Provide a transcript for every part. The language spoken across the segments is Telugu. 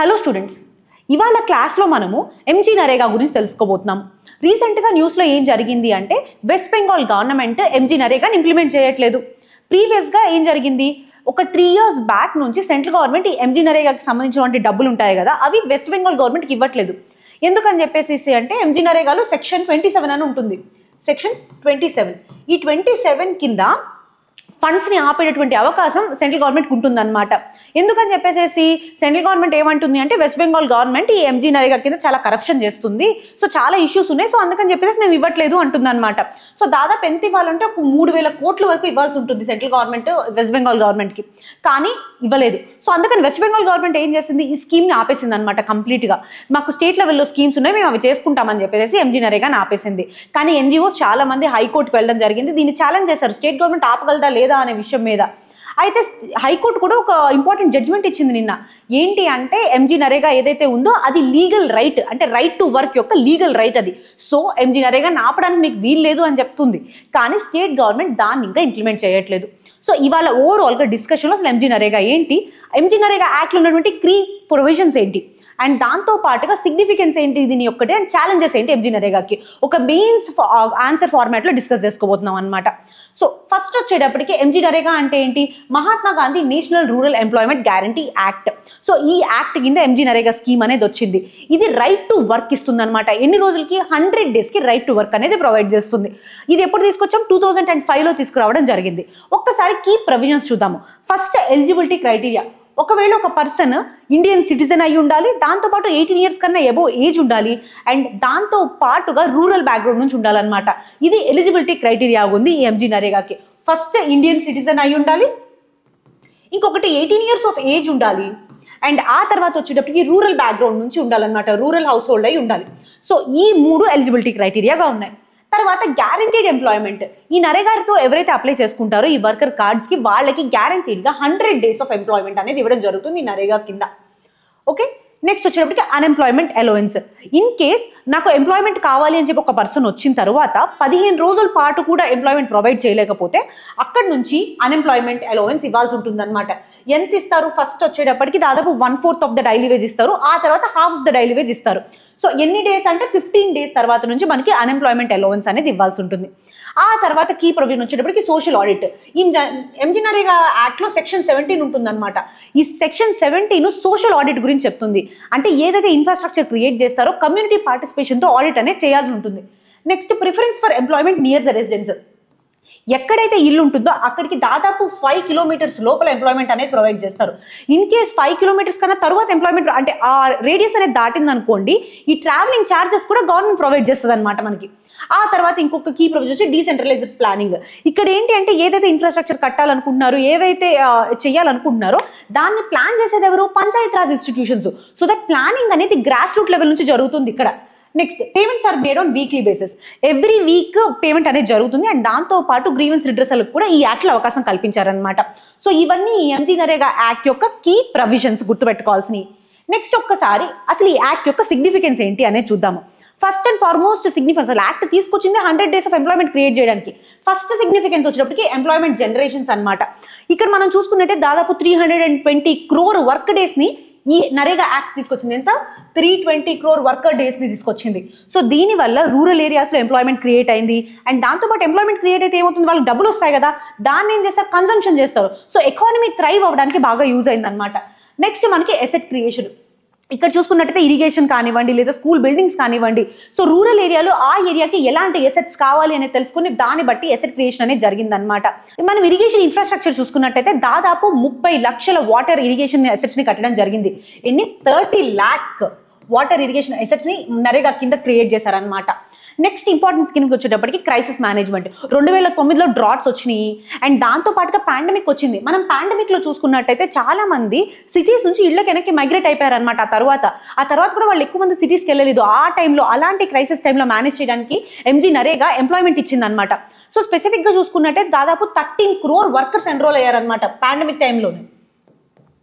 హలో స్టూడెంట్స్, ఇవాళ క్లాస్లో మనము ఎంజీ నరేగా గురించి తెలుసుకోబోతున్నాం. రీసెంట్గా న్యూస్లో ఏం జరిగింది అంటే వెస్ట్ బెంగాల్ గవర్నమెంట్ ఎంజీ నరేగాని ఇంప్లిమెంట్ చేయట్లేదు. ప్రీవియస్గా ఏం జరిగింది, ఒక 3 years బ్యాక్ నుంచి సెంట్రల్ గవర్నమెంట్ ఈ ఎంజీ నరేగాకి సంబంధించినటువంటి డబ్బులు ఉంటాయి కదా, అవి వెస్ట్ బెంగాల్ గవర్నమెంట్కి ఇవ్వట్లేదు. ఎందుకని చెప్పేసి అంటే ఎంజీ నరేగాలో సెక్షన్ 27 అని ఉంటుంది. సెక్షన్ 27, ఈ 27 కింద ఫండ్స్ని ఆపేటటువంటి అవకాశం సెంట్రల్ గవర్నమెంట్కి ఉంటుందన్నమాట. ఎందుకని చెప్పేసి సెంట్రల్ గవర్నమెంట్ ఏమంటుంది అంటే వెస్ట్ బెంగాల్ గవర్నమెంట్ ఈ ఎంజీ నరేగా కింద చాలా కరప్షన్ చేస్తుంది, సో చాలా ఇష్యూస్ ఉన్నాయి, సో అందుకని చెప్పేసి మేము ఇవ్వట్లేదు అంటుంది అనమాట. సో దాదాపు ఎంత ఇవ్వాలంటే ఒక 3000 కోట్ల వరకు ఇవ్వాల్సి ఉంటుంది సెంట్రల్ గవర్నమెంట్ వెస్ట్ బెంగాల్ గవర్నమెంట్కి, కానీ ఇవ్వలేదు. సో అందుకని వెస్ట్ బెంగాల్ గవర్నమెంట్ ఏం చేసింది, ఈ స్కీమ్ని ఆపేసింది అనమాట కంప్లీట్గా. మాకు స్టేట్ లెవెల్లో స్కీమ్స్ ఉన్నాయి, మేము అవి చేసుకుంటామని చెప్పేసి ఎంజీ నరేగాని ఆపేసింది. కానీ ఎన్జిఓస్ చాలా మంది హైకోర్టుకు వెళ్ళడం జరిగింది, దీన్ని ఛాలెంజ్ చేశారు స్టేట్ గవర్నమెంట్ ఆపగలదా లేదా అనే విషయం మీద. అయితే హైకోర్టు కూడా ఒక ఇంపార్టెంట్ జడ్జ్మెంట్ ఇచ్చింది నిన్న. ఏంటి అంటే ఎంజీ నరేగా ఏదైతే ఉందో అది లీగల్ రైట్, అంటే రైట్ టు వర్క్ యొక్క లీగల్ రైట్ అది. సో ఎంజీ నరేగాని ఆపడానికి మీకు వీలు లేదు అని చెప్తుంది, కానీ స్టేట్ గవర్నమెంట్ దాన్ని ఇంకా ఇంప్లిమెంట్ చేయట్లేదు. సో ఇవాళ ఓవరాల్గా డిస్కషన్లో అసలు ఎంజీ నరేగా ఏంటి, ఎంజీ నరేగా యాక్ట్లో ఉన్నటువంటి కీ ప్రొవిజన్స్ ఏంటి, అండ్ దాంతో పాటుగా సిగ్నిఫికెన్స్ ఏంటి దీని ఒక్కటే, అండ్ ఛాలెంజెస్ ఏంటి ఎంజీ నరేగాకి, ఒక మెయిన్స్ ఆన్సర్ ఫార్మాట్లో డిస్కస్ చేసుకోబోతున్నాం అనమాట. సో ఫస్ట్ వచ్చేటప్పటికి ఎంజీ నరేగా అంటే ఏంటి, Mahatma Gandhi national rural employment guarantee act. So ఈ యాక్ట్ కింద ఎంజీ నరేగా స్కీమ్ అనేది వచ్చింది. ఇది రైట్ టు వర్క్ ఇస్తుంది అనమాట. ఎన్ని రోజులకి, 100 daysకి రైట్ టు వర్క్ అనేది ప్రొవైడ్ చేస్తుంది. ఇది ఎప్పుడు తీసుకొచ్చాం, 2005లో తీసుకురావడం జరిగింది. ఒక్కసారి కీ ప్రొవిజన్స్ చూద్దాము. ఫస్ట్ ఎలిజిబిలిటీ క్రైటీరియా, ఒకవేళ ఒక పర్సన్ ఇండియన్ సిటిజన్ అయి ఉండాలి, దాంతోపాటు 18 years కన్నా ఎబో ఏజ్ ఉండాలి, అండ్ దాంతో పాటుగా రూరల్ బ్యాక్గ్రౌండ్ నుంచి ఉండాలన్నమాట. ఇది ఎలిజిబిలిటీ క్రైటీరియా ఉంది ఈ ఎంజీ నరేగాకి. ఫస్ట్ ఇండియన్ సిటిజన్ అయి ఉండాలి, ఇంకొకటి 18 years ఆఫ్ ఏజ్ ఉండాలి, అండ్ ఆ తర్వాత వచ్చేటప్పటికి రూరల్ బ్యాక్గ్రౌండ్ నుంచి ఉండాలన్నమాట, రూరల్ హౌస్ హోల్డ్ అయి ఉండాలి. సో ఈ 3 ఎలిజిబిలిటీ క్రైటీరియాగా ఉన్నాయి. తర్వాత గ్యారంటీడ్ ఎంప్లాయ్మెంట్, ఈ నరేగాతో ఎవరైతే అప్లై చేసుకుంటారో ఈ వర్కర్ కార్డ్స్కి వాళ్ళకి గ్యారంటీడ్గా 100 days ఆఫ్ ఎంప్లాయ్మెంట్ అనేది ఇవ్వడం జరుగుతుంది ఈ నరేగా కింద. ఓకే, నెక్స్ట్ వచ్చేటప్పటికి అన్ఎంప్లాయ్మెంట్ అలవెన్స్. ఇన్ కేస్ నాకు ఎంప్లాయ్మెంట్ కావాలి అని చెప్పి ఒక పర్సన్ వచ్చిన తర్వాత 15 రోజుల పాటు కూడా ఎంప్లాయ్మెంట్ ప్రొవైడ్ చేయలేకపోతే అక్కడ నుంచి అన్ఎంప్లాయ్మెంట్ అలవెన్స్ ఇవ్వాల్సి ఉంటుందన్నమాట. ఎంత ఇస్తారు, ఫస్ట్ వచ్చేటప్పటికి దాదాపు 1/4 ఆఫ్ ద డైలీ వేజ్ ఇస్తారు, ఆ తర్వాత half of the daily wage ఇస్తారు. సో ఎన్ని డేస్ అంటే 15 days తర్వాత నుంచి మనకి అన్ఎంప్లాయ్మెంట్ అలవెన్స్ అనేది ఇవ్వాల్సి ఉంటుంది. ఆ తర్వాత కీ ప్రొవిజన్ వచ్చేటప్పటికి సోషల్ ఆడిట్. ఈ ఎంజీ నరేగా యాక్ట్లో సెక్షన్ 17 ఉంటుందన్నమాట. ఈ సెక్షన్ 17 సోషల్ ఆడిట్ గురించి చెప్తుంది. అంటే ఏదైతే ఇన్ఫ్రాస్ట్రక్చర్ క్రియేట్ చేస్తారో కమ్యూనిటీ పార్టిసిపేషన్తో ఆడిట్ అనేది చేయాల్సి ఉంటుంది. Next preference for employment near the residence, ఎక్కడైతే ఇల్లు ఉంటుందో అక్కడికి దాదాపు 5 kilometers లోపల ఎంప్లాయ్మెంట్ అనేది ప్రొవైడ్ చేస్తారు. ఇన్ కేస్ 5 kilometers కన్నా తర్వాత ఎంప్లాయ్మెంట్ అంటే ఆ రేడియస్ అనేది దాటింది అనుకోండి, ఈ ట్రావెలింగ్ ఛార్జెస్ కూడా గవర్నమెంట్ ప్రొవైడ్ చేస్తుంది అనమాట మనకి. ఆ తర్వాత ఇంకొక కీ ప్రొవిజన్ వచ్చి డీసెంట్రలైజ్డ్ ప్లానింగ్. ఇక్కడ ఏంటి అంటే ఏదైతే ఇన్ఫ్రాస్ట్రక్చర్ కట్టాలనుకుంటున్నారో, ఏవైతే చేయాలనుకుంటున్నారో దాన్ని ప్లాన్ చేసేది ఎవరు, panchayat raj institutions. So that planning అనేది గ్రాస్ రూట్ లెవెల్ నుంచి జరుగుతుంది ఇక్కడ. Next payments are made on weekly basis, every week payment అనేది జరుగుతుంది, అండ్ దాంతో పాటు గ్రీవెన్స్ రిడ్రెసల్కి కూడా ఈ యాక్ట్లో అవకాశం కల్పించారనమాట. సో ఇవన్నీ ఎంజీ నరేగా యాక్ట్ యొక్క కీ ప్రొవిజన్స్ గుర్తుపెట్టుకోవాల్సినవి. నెక్స్ట్ ఒక్కసారి అసలు ఈ యాక్ట్ యొక్క సిగ్నిఫికెన్స్ ఏంటి అనేది చూద్దాము. ఫస్ట్ అండ్ ఫార్మోస్ట్ సిగ్నిఫికెన్స్, అసలు యాక్ట్ తీసుకొచ్చింది 100 days ఆఫ్ ఎంప్లాయ్మెంట్ క్రియేట్ చేయడానికి. ఫస్ట్ సిగ్నిఫికెన్స్ వచ్చేటప్పటికి ఎంప్లాయ్మెంట్ జనరేషన్స్ అనమాట. ఇక్కడ మనం చూసుకున్నట్టే దాదాపు 320 crore వర్క్ డేస్ని ఈ నరేగా యాక్ట్ తీసుకొచ్చింది. ఎంత, 320 crore వర్కర్ డేస్ని తీసుకొచ్చింది. సో దీనివల్ల రూరల్ ఏరియాస్లో ఎంప్లాయ్మెంట్ క్రియేట్ అయింది, అండ్ దాంతోపాటు ఎంప్లాయ్మెంట్ క్రియేట్ అయితే ఏమవుతుంది, వాళ్ళకి డబ్బులు వస్తాయి కదా, దాన్ని ఏం చేస్తారు, కన్సంప్షన్ చేస్తారు. సో ఎకానమీ థ్రైవ్ అవ్వడానికి బాగా యూజ్ అయింది అనమాట. నెక్స్ట్ మనకి ఎసెట్ క్రియేషన్. ఇక్కడ చూసుకున్నట్టయితే ఇరిగేషన్ కానివ్వండి, లేదా స్కూల్ బిల్డింగ్స్ కానివ్వండి, సో రూరల్ ఏరియాలో ఆ ఏరియాకి ఎలాంటి ఎసెట్స్ కావాలి అనేది తెలుసుకుని దాన్ని బట్టి ఎసెట్ క్రియేషన్ అనేది జరిగిందనమాట. మనం ఇరిగేషన్ ఇన్ఫ్రాస్ట్రక్చర్ చూసుకున్నట్టయితే దాదాపు 30 లక్షల వాటర్ ఇరిగేషన్ ఎసెట్స్ని కట్టడం జరిగింది. ఎన్ని, 30 lakh వాటర్ ఇరిగేషన్ ఎసెట్స్ని నరేగా కింద క్రియేట్ చేశారనమాట. నెక్స్ట్ ఇంపార్టెంట్ స్కీమ్కి వచ్చేటప్పటికి క్రైసిస్ మేనేజ్మెంట్. 2009లో డ్రాట్స్ వచ్చినాయి, అండ్ దాంతో పాటుగా పాండమిక్ వచ్చింది. మనం పాండమిక్లో చూసుకున్నట్టయితే చాలా మంది సిటీస్ నుంచి ఇళ్ళకి వెనక్కి మైగ్రేట్ అయిపోయారనమాట. ఆ తర్వాత కూడా వాళ్ళు ఎక్కువ మంది సిటీస్కి వెళ్ళలేదు. ఆ టైంలో, అలాంటి క్రైసిస్ టైంలో మేనేజ్ చేయడానికి ఎంజీ నరేగా ఎంప్లాయ్మెంట్ ఇచ్చింది అనమాట. సో స్పెసిఫిక్గా చూసుకున్నట్టయితే దాదాపు 13 crore వర్కర్స్ ఎన్రోల్ అయ్యారనమాట పాండమిక్ టైంలోనే.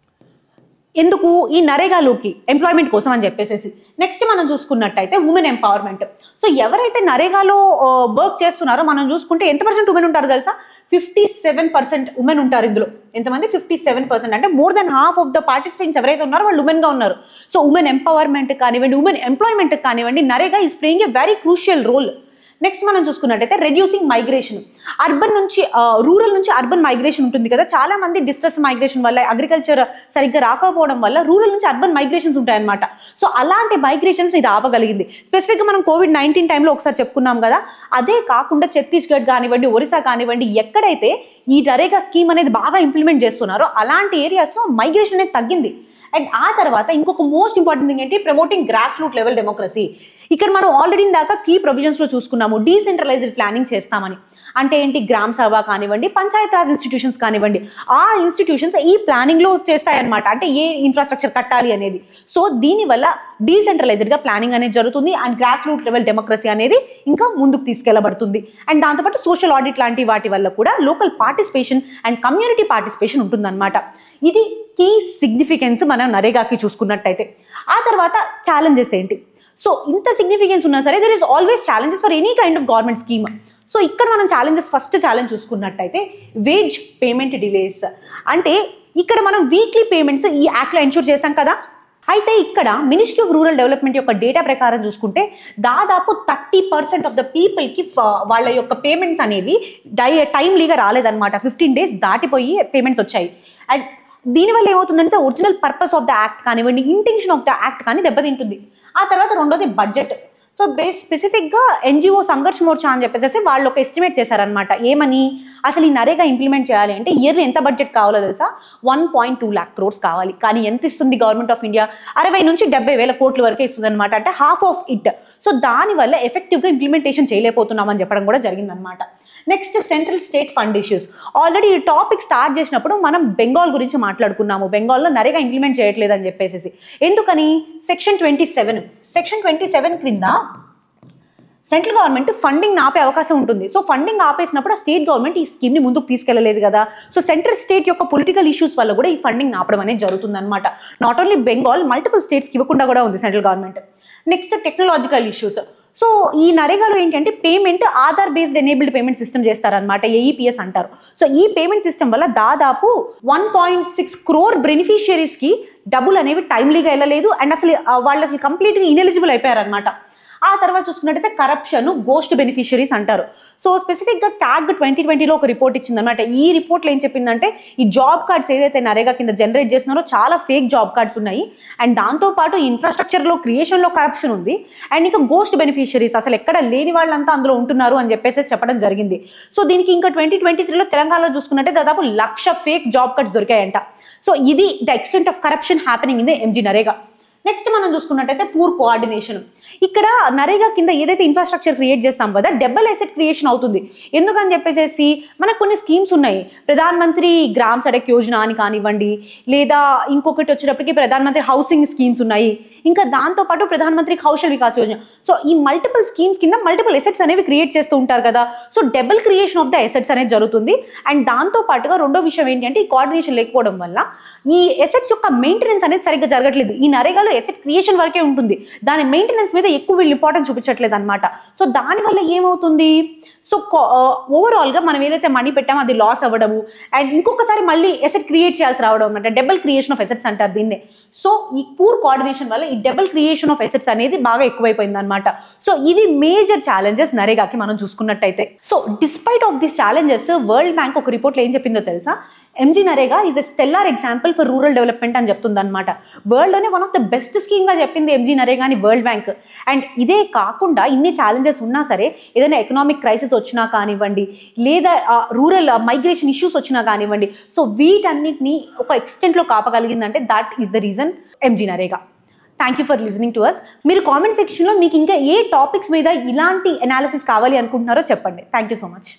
ఎందుకు, ఈ నరేగాలోకి ఎంప్లాయ్మెంట్ కోసం అని చెప్పేసి. నెక్స్ట్ మనం చూసుకున్నట్టయితే ఉమెన్ ఎంపవర్మెంట్. సో ఎవరైతే నరేగాలో వర్క్ చేస్తున్నారో మనం చూసుకుంటే ఎంత % ఉమెన్ ఉంటారు తెలుసా, 57% ఉమెన్ ఉంటారు ఇందులో. ఎంతమంది? 57%. అంటే more than half of the participants ఎవరైతే ఉన్నారో వాళ్ళు ఉమెన్ గా ఉన్నారు. సో ఉమెన్ ఎంపవర్మెంట్ కానివ్వండి, ఉమెన్ ఎంప్లాయ్మెంట్ కానివ్వండి, NREGA is playing a very crucial role. Next మనం చూసుకున్నట్టయితే రెడ్యూసింగ్ మైగ్రేషన్. అర్బన్ నుంచి రూరల్ నుంచి అర్బన్ మైగ్రేషన్ ఉంటుంది కదా, చాలా మంది డిస్ట్రెస్ మైగ్రేషన్ వల్ల, అగ్రికల్చర్ సరిగ్గా రాకపోవడం వల్ల రూరల్ నుంచి అర్బన్ మైగ్రేషన్స్ ఉంటాయన్నమాట. సో అలాంటి మైగ్రేషన్స్ ఇది ఆపగలిగింది. స్పెసిఫిక్గా మనం COVID-19 టైంలో ఒకసారి చెప్పుకున్నాం కదా, అదే కాకుండా ఛత్తీస్గఢ్ కానివ్వండి, ఒరిస్సా కానివ్వండి, ఎక్కడైతే ఈ నరేగా స్కీమ్ అనేది బాగా ఇంప్లిమెంట్ చేస్తున్నారో అలాంటి ఏరియాస్లో మైగ్రేషన్ అనేది తగ్గింది. అండ్ ఆ తర్వాత ఇంకొక మోస్ట్ ఇంపార్టెంట్ థింగ్ ఏంటి? Promoting gross root level democracy. ఇక్కడ మనం ఆల్రెడీ దాకా కీ ప్రొవిజన్స్లో చూసుకున్నాము, డీసెంట్రలైజ్డ్ ప్లానింగ్ చేస్తామని. అంటే ఏంటి? గ్రామ సభ కానివ్వండి, పంచాయత్ రాజ్ ఇన్స్టిట్యూషన్స్ కానివ్వండి, ఆ ఇన్స్టిట్యూషన్స్ ఈ ప్లానింగ్లో చేస్తాయన్నమాట. అంటే ఏ ఇన్ఫ్రాస్ట్రక్చర్ కట్టాలి అనేది. సో దీనివల్ల డీసెంట్రలైజ్డ్గా ప్లానింగ్ అనేది జరుగుతుంది and grass root level democracy అనేది ఇంకా ముందుకు తీసుకెళ్లబడుతుంది. అండ్ దాంతోపాటు సోషల్ ఆడిట్ లాంటి వాటి వల్ల కూడా local participation and community participation ఉంటుందన్నమాట. ఇది కీ సిగ్నిఫికెన్స్ మనం నరేగాకి చూసుకున్నట్టయితే. ఆ తర్వాత ఛాలెంజెస్ ఏంటి? సో ఇంత సిగ్నిఫికెన్స్ ఉన్నా సరే there is always challenges for any kind of government scheme. So ఇక్కడ మనం ఫస్ట్ ఛాలెంజ్ చూసుకున్నట్టయితే వేజ్ పేమెంట్ డిలేస్. అంటే ఇక్కడ మనం వీక్లీ పేమెంట్స్ ఈ యాక్ట్లో ఎన్షూర్ చేశాం కదా. అయితే ఇక్కడ మినిస్ట్రీ ఆఫ్ రూరల్ డెవలప్మెంట్ యొక్క డేటా ప్రకారం చూసుకుంటే దాదాపు 30% ఆఫ్ ద పీపుల్కి వాళ్ళ యొక్క పేమెంట్స్ అనేవి టైమ్లీగా రాలేదన్నమాట. 15 days దాటిపోయి పేమెంట్స్ వచ్చాయి. అండ్ దీనివల్ల ఏమవుతుందంటే original purpose of the act కానివ్వండి, ఇంటెన్షన్ ఆఫ్ ద యాక్ట్ కానీ దెబ్బతింటుంది. ఆ తర్వాత రెండోది బడ్జెట్. సో స్పెసిఫిక్గా ఎన్జిఓ సంఘర్ష్ మోర్చా అని చెప్పేసి వాళ్ళు ఒక ఎస్టిమేట్ చేశారనమాట. ఏమని? అసలు ఈ నరేగా ఇంప్లిమెంట్ చేయాలి అంటే ఇయర్లీ ఎంత బడ్జెట్ కావాలో తెలుసా? 1.2 lakh crores కావాలి. కానీ ఎంత ఇస్తుంది గవర్నమెంట్ ఆఫ్ ఇండియా? 60 నుంచి 70,000 కోట్ల వరకే ఇస్తుంది అనమాట. అంటే హాఫ్ ఆఫ్ ఇట్. సో దానివల్ల ఎఫెక్టివ్గా ఇంప్లిమెంటేషన్ చేయలేకపోతున్నామని చెప్పడం కూడా జరిగిందనమాట. Next central state fund issues. Already ఈ టాపిక్ స్టార్ట్ చేసినప్పుడు మనం బెంగాల్ గురించి మాట్లాడుకున్నాము. బెంగాల్లో నరేగా ఇంప్లిమెంట్ చేయట్లేదు అని చెప్పేసి. ఎందుకని? సెక్షన్ 27 క్రింద సెంట్రల్ గవర్నమెంట్ ఫండింగ్ ఆపే అవకాశం ఉంటుంది. సో ఫండింగ్ ఆపేసినప్పుడు ఆ స్టేట్ గవర్నమెంట్ ఈ స్కీమ్ని ముందుకు తీసుకెళ్లలేదు కదా. సో సెంట్రల్ స్టేట్ యొక్క పొలిటికల్ ఇష్యూస్ వల్ల కూడా ఈ ఫండింగ్ ఆపడం అనేది జరుగుతుంది అనమాట. నాట్ ఓన్లీ బెంగాల్, మల్టిపుల్ స్టేట్స్కి ఇవ్వకుండా కూడా ఉంది central government. Next technological issues. So ఈ నరేగాలో ఏంటంటే payment Aadhaar based enabled payment system చేస్తారనమాట, AEPS అంటారు. సో ఈ పేమెంట్ సిస్టమ్ వల్ల దాదాపు 1.6 crore బెనిఫిషియరీస్కి డబ్బులు అనేవి టైమ్లీగా వెళ్ళలేదు. అండ్ వాళ్ళు అసలు కంప్లీట్గా ఇనెలిజిబుల్ అయిపోయారనమాట. ఆ తర్వాత చూసుకున్నట్టయితే కరప్షన్, గోస్ట్ బెనిఫిషరీస్ అంటారు. సో స్పెసిఫిక్గా CAG 2020లో ఒక రిపోర్ట్ ఇచ్చిందనమాట. ఈ రిపోర్ట్లో ఏం చెప్పిందంటే ఈ జాబ్ కార్డ్స్ ఏదైతే నరేగా కింద జనరేట్ చేస్తున్నారో చాలా ఫేక్ జాబ్ కార్డ్స్ ఉన్నాయి. అండ్ దాంతోపాటు ఇన్ఫ్రాస్ట్రక్చర్లో క్రియేషన్లో కరప్షన్ ఉంది. అండ్ ఇంకా గోస్ట్ బెనిఫిషరీస్, అసలు ఎక్కడ లేని వాళ్ళంతా అందులో ఉంటున్నారు అని చెప్పేసి చెప్పడం జరిగింది. సో దీనికి ఇంకా 2023లో తెలంగాణలో చూసుకున్నట్టే దాదాపు 1,00,000 ఫేక్ జాబ్ కార్డ్స్ దొరికాయంట. సో ఇది the extent of corruption happening in the MG NREGA. Next మనం చూసుకున్నట్టయితే పూర్ కోఆర్డినేషన్. ఇక్కడ నరేగా కింద ఏదైతే ఇన్ఫ్రాస్ట్రక్చర్ క్రియేట్ చేస్తాం కదా, డబుల్ అసెట్ క్రియేషన్ అవుతుంది. ఎందుకని చెప్పేసి మనకు కొన్ని స్కీమ్స్ ఉన్నాయి. ప్రధాన మంత్రి గ్రామ్ సడక్ యోజన అని కానివ్వండి, లేదా ఇంకొకటి వచ్చేటప్పటికి ప్రధాన మంత్రి హౌసింగ్ స్కీమ్స్ ఉన్నాయి. ఇంకా దాంతోపాటు ప్రధాన మంత్రి కౌశల్ వికాస్ యోజన. సో ఈ మల్టిపుల్ స్కీమ్స్ కింద మల్టిపుల్ అసెట్స్ అనేవి క్రియేట్ చేస్తూ ఉంటారు కదా. So double creation of the assets అనేది జరుగుతుంది. అండ్ దాంతో పాటుగా రెండో విషయం ఏంటంటే ఈ కోఆర్డినేషన్ లేకపోవడం వల్ల ఈ అసెట్స్ యొక్క మెయింటెనెన్స్ అనేది సరిగ్గా జరగట్లేదు. ఈ నరేగాలో అసెట్ క్రియేషన్ వరకే ఉంటుంది, దాని మెయింటెనెన్స్ మీద ఎక్కువ వీళ్ళు ఇంపార్టెన్స్ చూపించట్లేదు అనమాట. సో దానివల్ల ఏమవుతుంది? సో ఓవరాల్గా మనం ఏదైతే మనీ పెట్టామో అది లాస్ అవ్వడము, అండ్ ఇంకొకసారి మళ్ళీ అసెట్ క్రియేట్ చేయాల్సి రావడం అనమాట. డబుల్ క్రియేషన్ ఆఫ్ అసెట్స్ అంటారు దీన్నే. సో ఈ పూర్ కోఆర్డినేషన్ వల్ల ఈ డబుల్ క్రియేషన్ ఆఫ్ అసెట్స్ అనేది బాగా ఎక్కువైపోయింది అనమాట. సో ఇవి మేజర్ ఛాలెంజెస్ నరేగాకి మనం చూసుకున్నట్టయితే. So despite of this challenges world bank ఒక రిపోర్ట్లో ఏం చెప్పిందో తెలుసా? MG NREGA is a stellar example for rural development అని చెప్తుంది అనమాట. వరల్డ్లోనే వన్ ఆఫ్ ద బెస్ట్ స్కీమ్గా చెప్పింది MG నరేగా అని వరల్డ్ బ్యాంక్. అండ్ ఇదే కాకుండా ఇన్ని ఛాలెంజెస్ ఉన్నా సరే, ఏదైనా ఎకనామిక్ క్రైసిస్ వచ్చినా కానివ్వండి, లేదా రూరల్ మైగ్రేషన్ ఇష్యూస్ వచ్చినా కానివ్వండి, సో వీటన్నిటిని ఒక ఎక్స్టెంట్లో కాపగలిగిందంటే that is the reason MG NREGA. Thank you for listening to us. మీరు కామెంట్ సెక్షన్లో మీకు ఇంకా ఏ టాపిక్స్ మీద ఇలాంటి అనాలిసిస్ కావాలి అనుకుంటున్నారో చెప్పండి. Thank you so much.